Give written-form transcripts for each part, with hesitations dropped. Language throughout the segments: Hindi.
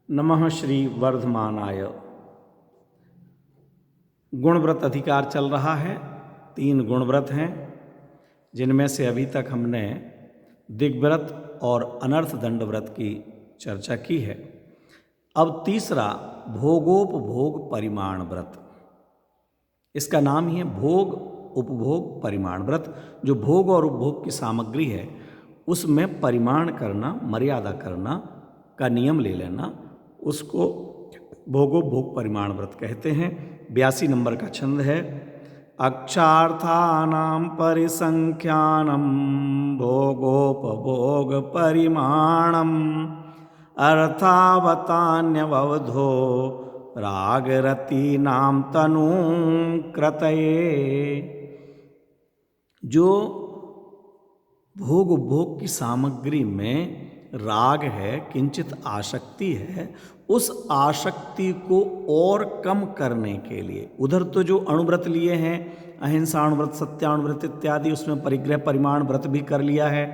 नमः श्री वर्धमानाय। गुणव्रत अधिकार चल रहा है। 3 गुणव्रत हैं, जिनमें से अभी तक हमने दिग्व्रत और अनर्थ दंड व्रत की चर्चा की है। अब तीसरा भोगोपभोग परिमाण व्रत, इसका नाम ही है भोग उपभोग परिमाण व्रत। जो भोग और उपभोग की सामग्री है उसमें परिमाण करना, मर्यादा करना का नियम ले लेना, उसको भोगोपभोग परिमाण व्रत कहते हैं। 82 नंबर का छंद है। अक्षार्थानां परिसंख्यानं भोगोपभोग परिमाणम् अर्थावतान्यवधो रागरतीनां तनूं कृतये। जो भोग उपभोग की सामग्री में राग है, किंचित आसक्ति है, उस आसक्ति को और कम करने के लिए उधर तो जो अणुव्रत लिए हैं, अहिंसा अणुव्रत, सत्याणुव्रत इत्यादि, उसमें परिग्रह परिमाण व्रत भी कर लिया है।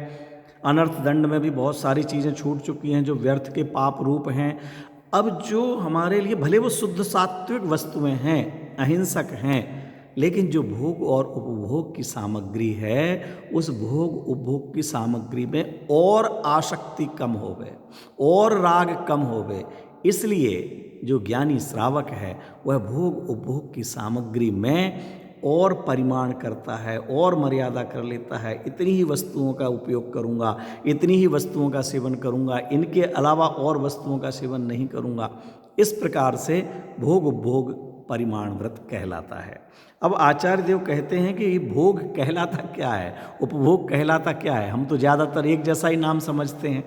अनर्थ दंड में भी बहुत सारी चीज़ें छूट चुकी हैं जो व्यर्थ के पाप रूप हैं। अब जो हमारे लिए भले वो शुद्ध सात्विक वस्तुएं हैं, अहिंसक हैं, लेकिन जो भोग और उपभोग की सामग्री है, उस भोग उपभोग की सामग्री में और आसक्ति कम हो गए और राग कम हो गए। इसलिए जो ज्ञानी श्रावक है वह भोग उपभोग की सामग्री में और परिमाण करता है और मर्यादा कर लेता है। इतनी ही वस्तुओं का उपयोग करूँगा, इतनी ही वस्तुओं का सेवन करूँगा, इनके अलावा और वस्तुओं का सेवन नहीं करूँगा। इस प्रकार से भोग उपभोग परिमाण व्रत कहलाता है। अब आचार्य देव कहते हैं कि भोग कहलाता क्या है, उपभोग कहलाता क्या है। हम तो ज़्यादातर एक जैसा ही नाम समझते हैं,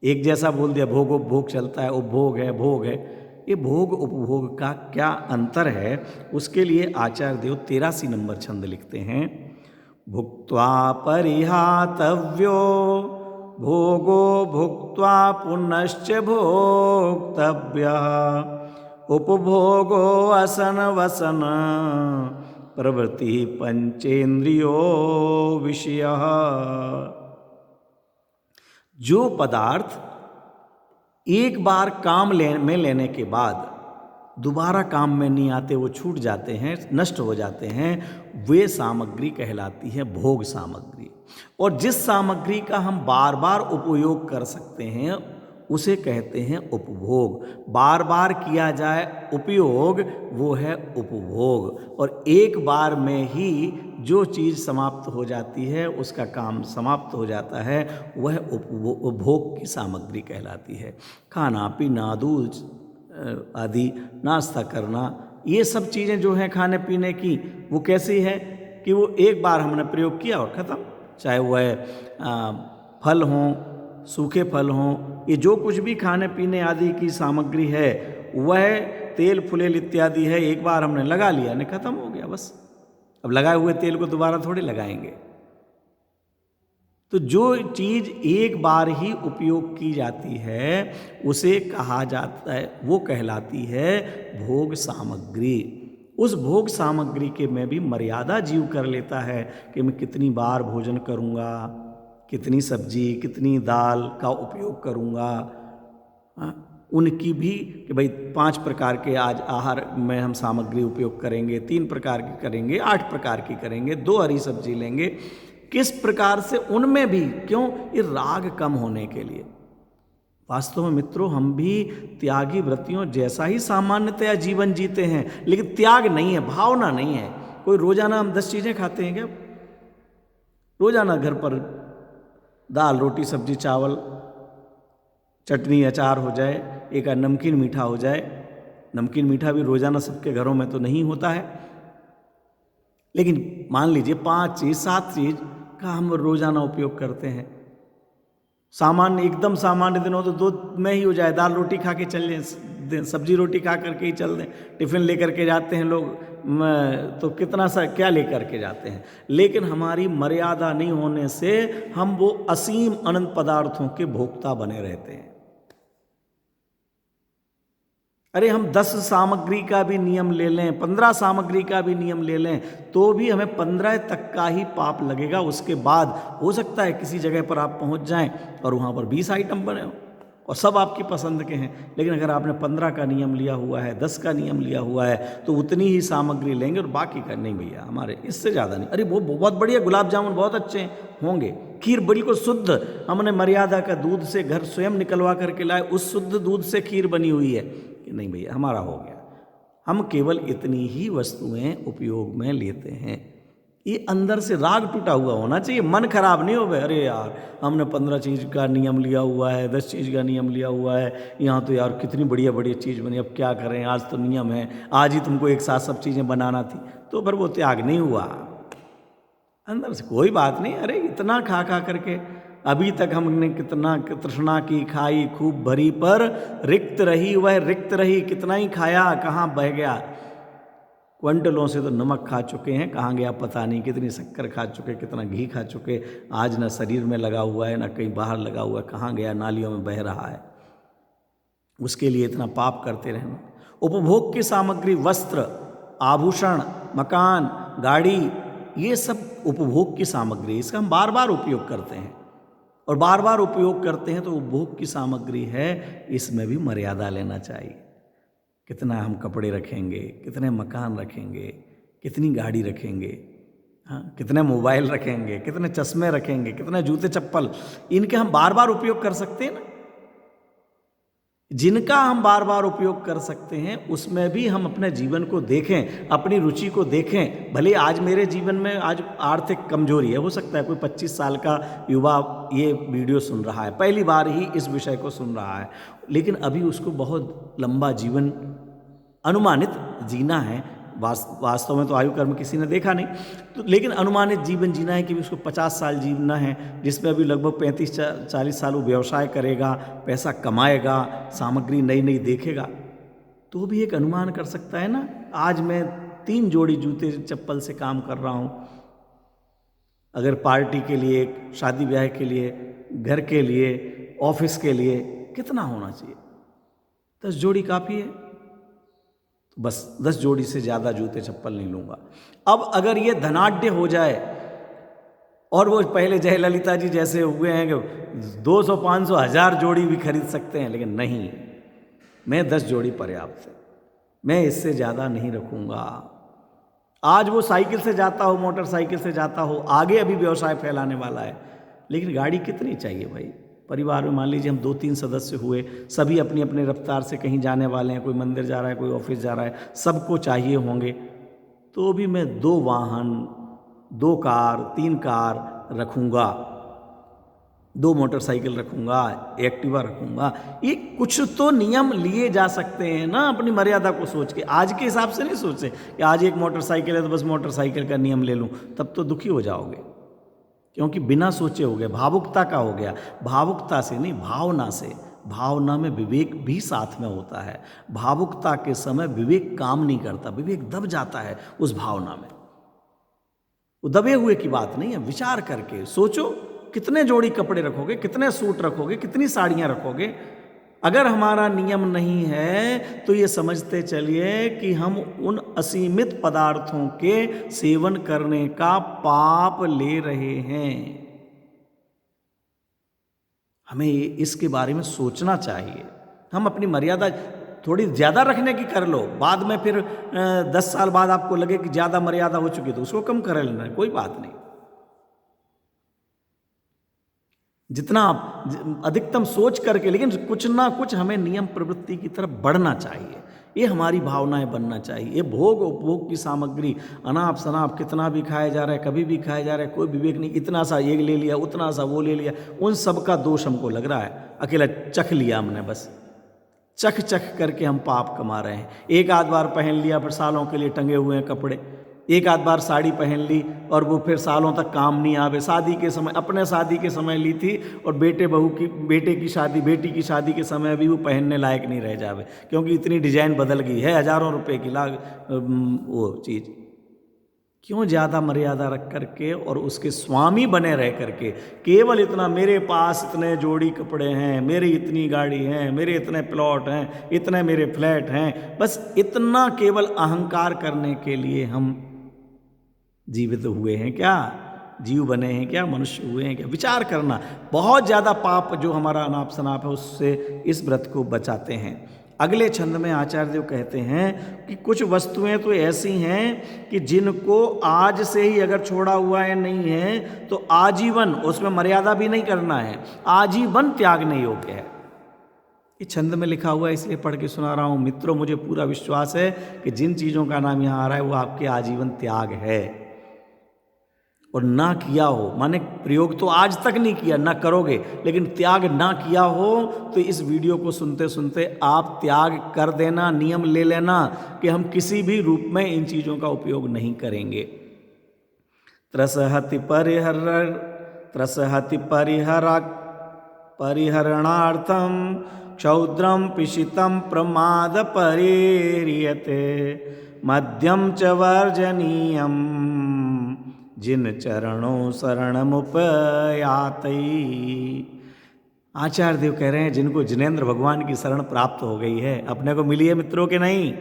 एक जैसा बोल दिया, भोग उपभोग चलता है, उपभोग है, भोग है। ये भोग उपभोग का क्या अंतर है, उसके लिए आचार्य देव 83 नंबर छंद लिखते हैं। भुक्त्वा परिहातव्यो भोगो भुक्त्वा पुनश्च भोक्तव्यः उपभोगो असन वसन प्रवृत्ति पंचेन्द्रियो विषयः। जो पदार्थ एक बार काम में लेने के बाद दोबारा काम में नहीं आते, वो छूट जाते हैं, नष्ट हो जाते हैं, वे सामग्री कहलाती है भोग सामग्री। और जिस सामग्री का हम बार बार उपयोग कर सकते हैं उसे कहते हैं उपभोग। बार बार किया जाए उपयोग, वो है उपभोग। और एक बार में ही जो चीज़ समाप्त हो जाती है, उसका काम समाप्त हो जाता है, वह उपभोग की सामग्री कहलाती है। खाना पीना, दूध आदि, नाश्ता करना, ये सब चीज़ें जो हैं खाने पीने की, वो कैसी है कि वो एक बार हमने प्रयोग किया और ख़त्म। चाहे वह फल हों, सूखे फल हों, ये जो कुछ भी खाने पीने आदि की सामग्री है, वह तेल फुलेल इत्यादि है, एक बार हमने लगा लिया, ने ख़त्म हो गया बस। अब लगाए हुए तेल को दोबारा थोड़ी लगाएंगे। तो जो चीज़ एक बार ही उपयोग की जाती है उसे कहा जाता है, वो कहलाती है भोग सामग्री। उस भोग सामग्री के में भी मर्यादा जीव कर लेता है कि मैं कितनी बार भोजन करूँगा, कितनी सब्जी, कितनी दाल का उपयोग करूँगा। उनकी भी कि भाई 5 प्रकार के आज आहार में हम सामग्री उपयोग करेंगे, 3 प्रकार की करेंगे, 8 प्रकार की करेंगे, 2 हरी सब्जी लेंगे। किस प्रकार से, उनमें भी क्यों, ये राग कम होने के लिए। वास्तव में मित्रों, हम भी त्यागी व्रतियों जैसा ही सामान्यतया जीवन जीते हैं, लेकिन त्याग नहीं है, भावना नहीं है। कोई रोजाना हम 10 चीज़ें खाते हैं क्या? रोजाना घर पर दाल रोटी सब्जी चावल चटनी अचार हो जाए, एक नमकीन मीठा हो जाए। नमकीन मीठा भी रोजाना सबके घरों में तो नहीं होता है, लेकिन मान लीजिए 5 चीज़ 7 चीज़ का हम रोजाना उपयोग करते हैं। सामान्य, एकदम सामान्य दिनों तो 2 में ही हो जाए, दाल रोटी खा के चल दें, सब्जी रोटी खा करके ही चल दें। टिफ़िन लेकर के जाते हैं लोग, तो कितना सा क्या लेकर के जाते हैं। लेकिन हमारी मर्यादा नहीं होने से हम वो असीम अनंत पदार्थों के भोक्ता बने रहते हैं। अरे हम 10 सामग्री का भी नियम ले लें, 15 सामग्री का भी नियम ले लें, तो भी हमें 15 तक का ही पाप लगेगा। उसके बाद हो सकता है किसी जगह पर आप पहुंच जाएं और वहाँ पर 20 आइटम बने हो और सब आपकी पसंद के हैं। लेकिन अगर आपने 15 का नियम लिया हुआ है, 10 का नियम लिया हुआ है, तो उतनी ही सामग्री लेंगे और बाकी का नहीं भैया, हमारे इससे ज़्यादा नहीं। अरे वो बहुत बढ़िया, गुलाब जामुन बहुत अच्छे होंगे, खीर बिल्कुल शुद्ध, हमने मर्यादा का दूध से घर स्वयं निकलवा करके लाए, उस शुद्ध दूध से खीर बनी हुई है कि नहीं भैया, हमारा हो गया। हम केवल इतनी ही वस्तुएं उपयोग में लेते हैं। ये अंदर से राग टूटा हुआ होना चाहिए, मन खराब नहीं हो गए, अरे यार हमने 15 चीज़ का नियम लिया हुआ है, 10 चीज़ का नियम लिया हुआ है, यहाँ तो यार कितनी बढ़िया बढ़िया चीज़ बनी, अब क्या करें, आज तो नियम है, आज ही तुमको एक साथ सब चीज़ें बनाना थी, तो फिर वो त्याग नहीं हुआ अंदर से। कोई बात नहीं, अरे इतना खा खा करके अभी तक हमने कितना तृष्णा की खाई खूब भरी, पर रिक्त रही वह रिक्त रही, कितना ही खाया कहाँ बह गया। क्विंटलों से तो नमक खा चुके हैं, कहाँ गया पता नहीं, कितनी शक्कर खा चुके, कितना घी खा चुके, आज ना शरीर में लगा हुआ है ना कहीं बाहर लगा हुआ है, कहाँ गया, नालियों में बह रहा है। उसके लिए इतना पाप करते रहना। उपभोग की सामग्री, वस्त्र, आभूषण, मकान, गाड़ी, ये सब उपभोग की सामग्री, इसका हम बार बार उपयोग करते हैं, और बार बार उपयोग करते हैं तो उपभोग की सामग्री है, इसमें भी मर्यादा लेना चाहिए। कितना हम कपड़े रखेंगे, कितने मकान रखेंगे, कितनी गाड़ी रखेंगे, हाँ, कितने मोबाइल रखेंगे, कितने चश्मे रखेंगे, कितने जूते चप्पल, इनके हम बार बार उपयोग कर सकते हैं ना। जिनका हम बार बार उपयोग कर सकते हैं उसमें भी हम अपने जीवन को देखें, अपनी रुचि को देखें। भले आज मेरे जीवन में आज आर्थिक कमजोरी है, हो सकता है कोई 25 साल का युवा ये वीडियो सुन रहा है, पहली बार ही इस विषय को सुन रहा है, लेकिन अभी उसको बहुत लंबा जीवन अनुमानित जीना है। वास्तव में तो आयु कर्म किसी ने देखा नहीं, तो लेकिन अनुमानित जीवन जीना है कि उसको 50 साल जीना है, जिसमें अभी लगभग 35-40 साल वो व्यवसाय करेगा, पैसा कमाएगा, सामग्री नई नई देखेगा, तो भी एक अनुमान कर सकता है ना। आज मैं 3 जोड़ी जूते चप्पल से काम कर रहा हूँ, अगर पार्टी के लिए, शादी ब्याह के लिए, घर के लिए, ऑफिस के लिए कितना होना चाहिए? 10 जोड़ी काफ़ी है, तो बस 10 जोड़ी से ज़्यादा जूते चप्पल नहीं लूँगा। अब अगर ये धनाढ्य हो जाए और वो पहले जयललिता जी जैसे हुए हैं कि 200, 500, 1000 जोड़ी भी खरीद सकते हैं, लेकिन नहीं, मैं 10 जोड़ी पर्याप्त है, मैं इससे ज़्यादा नहीं रखूँगा। आज वो साइकिल से जाता हो, मोटरसाइकिल से जाता हो, आगे अभी व्यवसाय फैलाने वाला है, लेकिन गाड़ी कितनी चाहिए भाई? परिवार में मान लीजिए हम 2-3 सदस्य हुए, सभी अपनी अपनी रफ्तार से कहीं जाने वाले हैं, कोई मंदिर जा रहा है, कोई ऑफिस जा रहा है, सबको चाहिए होंगे, तो भी मैं 2 वाहन, 2 कार, 3 कार रखूँगा, 2 मोटरसाइकिल रखूँगा, एक्टिवा रखूँगा। ये कुछ तो नियम लिए जा सकते हैं ना, अपनी मर्यादा को सोच के। आज के हिसाब से नहीं सोचे कि आज एक मोटरसाइकिल है तो बस मोटरसाइकिल का नियम ले लूँ, तब तो दुखी हो जाओगे, क्योंकि बिना सोचे हो गए, भावुकता का हो गया। भावुकता से नहीं, भावना से। भावना में विवेक भी साथ में होता है। भावुकता के समय विवेक काम नहीं करता, विवेक दब जाता है उस भावना में। वो दबे हुए की बात नहीं है, विचार करके सोचो, कितने जोड़ी कपड़े रखोगे, कितने सूट रखोगे, कितनी साड़ियाँ रखोगे। अगर हमारा नियम नहीं है तो ये समझते चलिए कि हम उन असीमित पदार्थों के सेवन करने का पाप ले रहे हैं। हमें इसके बारे में सोचना चाहिए। हम अपनी मर्यादा थोड़ी ज़्यादा रखने की कर लो, बाद में फिर 10 साल बाद आपको लगे कि ज़्यादा मर्यादा हो चुकी तो उसको कम कर लेना, कोई बात नहीं। जितना आप अधिकतम सोच करके, लेकिन कुछ ना कुछ हमें नियम प्रवृत्ति की तरफ बढ़ना चाहिए। ये हमारी भावनाएं बनना चाहिए। ये भोग उपभोग की सामग्री, अनाप शनाप कितना भी खाया जा रहा है, कभी भी खाया जा रहा है, कोई विवेक नहीं, इतना सा ये ले लिया, उतना सा वो ले लिया, उन सब का दोष हमको लग रहा है। अकेला चख लिया हमने, बस चख चख करके हम पाप कमा रहे हैं। एक आध बार पहन लिया, फिर सालों के लिए टंगे हुए हैं कपड़े। एक आध बार साड़ी पहन ली और वो फिर सालों तक काम नहीं आवे। शादी के समय, अपने शादी के समय ली थी और बेटे की शादी, बेटी की शादी के समय भी वो पहनने लायक नहीं रह जावे, क्योंकि इतनी डिजाइन बदल गई है, हजारों रुपए की वो चीज़। क्यों ज़्यादा मर्यादा रख करके और उसके स्वामी बने रह करके केवल इतना, मेरे पास इतने जोड़ी कपड़े हैं, मेरी इतनी गाड़ी है, मेरे इतने प्लॉट हैं, इतने मेरे फ्लैट हैं, बस इतना केवल अहंकार करने के लिए हम जीवित हुए हैं क्या? जीव बने हैं क्या, मनुष्य हुए हैं क्या, विचार करना। बहुत ज़्यादा पाप जो हमारा अनाप शनाप है उससे इस व्रत को बचाते हैं। अगले छंद में आचार्य देव कहते हैं कि कुछ वस्तुएं तो ऐसी हैं कि जिनको आज से ही अगर छोड़ा हुआ है नहीं है तो आजीवन, उसमें मर्यादा भी नहीं करना है, आजीवन त्यागने योग्य है। ये छंद में लिखा हुआ है इसलिए पढ़ के सुना रहा हूँ। मित्रों, मुझे पूरा विश्वास है कि जिन चीज़ों का नाम यहाँ आ रहा है वो आपके आजीवन त्याग है। और ना किया हो, माने प्रयोग तो आज तक नहीं किया, ना करोगे, लेकिन त्याग ना किया हो तो इस वीडियो को सुनते सुनते आप त्याग कर देना, नियम ले लेना कि हम किसी भी रूप में इन चीज़ों का उपयोग नहीं करेंगे। त्रसहति परिहरणार्थम क्षौद्रम पिशितम प्रमाद परेरियते मध्यम च वर्जनीयम जिन चरणों शरणमुपयातई। आचार्य देव कह रहे हैं जिनको जिनेंद्र भगवान की शरण प्राप्त हो गई है, अपने को मिली है मित्रों के नहीं,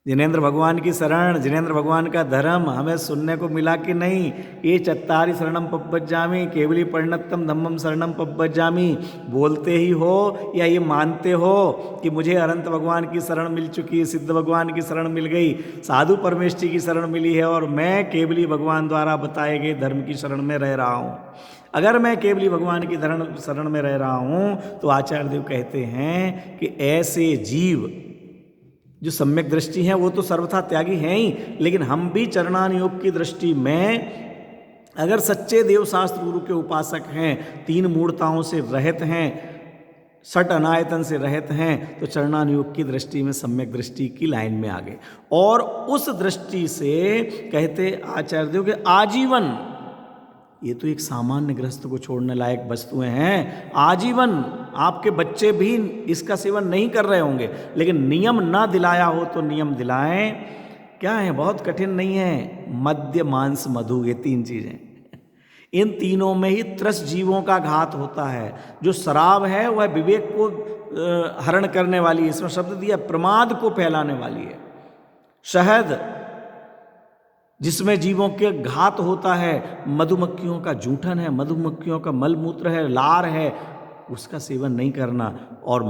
जिनेंद्र भगवान की शरण, जिनेंद्र भगवान का धर्म हमें सुनने को मिला कि नहीं। ये चत्तारी शरणम पब्बजामी केवली परिणतम धम्मम शरणम पब्बजामी बोलते ही हो या ये मानते हो कि मुझे अनंत भगवान की शरण मिल चुकी है, सिद्ध भगवान की शरण मिल गई, साधु परमेश जी की शरण मिली है और मैं केवली भगवान द्वारा बताए गए धर्म की शरण में रह रहा हूँ। अगर मैं केवली भगवान की शरण में रह रहा हूँ तो आचार्य देव कहते हैं कि ऐसे जीव जो सम्यक दृष्टि है वो तो सर्वथा त्यागी हैं ही, लेकिन हम भी चरणानुयोग की दृष्टि में अगर सच्चे देवशास्त्र गुरु के उपासक हैं, तीन मूर्ताओं से रहित हैं, सट अनायतन से रहित हैं, तो चरणानुयोग की दृष्टि में सम्यक दृष्टि की लाइन में आ गए। और उस दृष्टि से कहते आचार्य देव के आजीवन, ये तो एक सामान्य गृहस्थ को छोड़ने लायक वस्तुएं हैं, आजीवन आपके बच्चे भी इसका सेवन नहीं कर रहे होंगे, लेकिन नियम ना दिलाया हो तो नियम दिलाएं। क्या है, बहुत कठिन नहीं है। मद्य मांस मधु, ये तीन चीजें, इन तीनों में ही त्रस जीवों का घात होता है। जो शराब है वह विवेक को हरण करने वाली है, इसमें शब्द दिया प्रमाद को फैलाने वाली है। शहद जिसमें जीवों के घात होता है, मधुमक्खियों का जूठन है, मधुमक्खियों का मलमूत्र है, लार है, उसका सेवन नहीं करना। और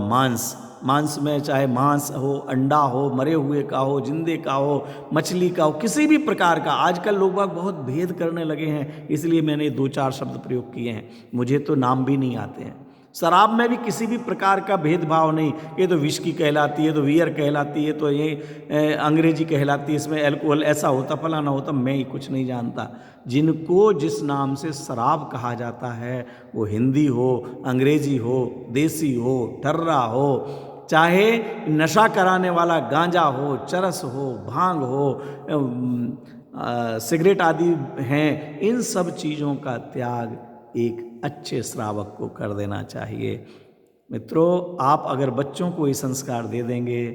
मांस में चाहे मांस हो, अंडा हो, मरे हुए का हो, जिंदे का हो, मछली का हो, किसी भी प्रकार का। आजकल लोग बाग बहुत भेद करने लगे हैं, इसलिए मैंने 2-4 शब्द प्रयोग किए हैं, मुझे तो नाम भी नहीं आते हैं। शराब में भी किसी भी प्रकार का भेदभाव नहीं, ये तो विस्की कहलाती है, तो बियर कहलाती है, तो ये अंग्रेजी कहलाती है, इसमें अल्कोहल ऐसा होता, फलाना होता, मैं ही कुछ नहीं जानता। जिनको जिस नाम से शराब कहा जाता है, वो हिंदी हो, अंग्रेजी हो, देसी हो, ठर्रा हो, चाहे नशा कराने वाला गांजा हो, चरस हो, भांग हो, सिगरेट आदि हैं, इन सब चीज़ों का त्याग एक अच्छे श्रावक को कर देना चाहिए। मित्रों, आप अगर बच्चों को ये संस्कार दे देंगे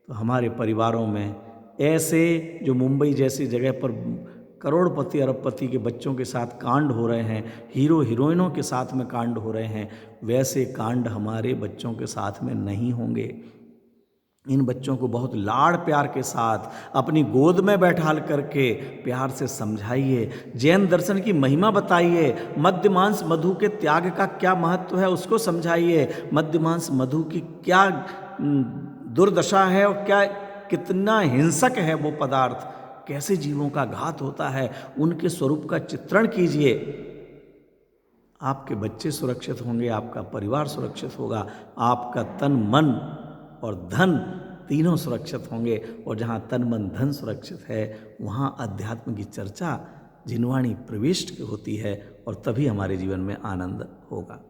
तो हमारे परिवारों में ऐसे जो मुंबई जैसी जगह पर करोड़पति अरबपति के बच्चों के साथ कांड हो रहे हैं, हीरो हीरोइनों के साथ में कांड हो रहे हैं, वैसे कांड हमारे बच्चों के साथ में नहीं होंगे। इन बच्चों को बहुत लाड़ प्यार के साथ अपनी गोद में बैठाल करके प्यार से समझाइए, जैन दर्शन की महिमा बताइए, मद्य मांस मधु के त्याग का क्या महत्व है उसको समझाइए, मद्य मांस मधु की क्या दुर्दशा है और क्या कितना हिंसक है वो पदार्थ, कैसे जीवों का घात होता है, उनके स्वरूप का चित्रण कीजिए। आपके बच्चे सुरक्षित होंगे, आपका परिवार सुरक्षित होगा, आपका तन मन और धन तीनों सुरक्षित होंगे। और जहाँ तन मन धन सुरक्षित है वहाँ अध्यात्म की चर्चा जिनवाणी प्रविष्ट होती है और तभी हमारे जीवन में आनंद होगा।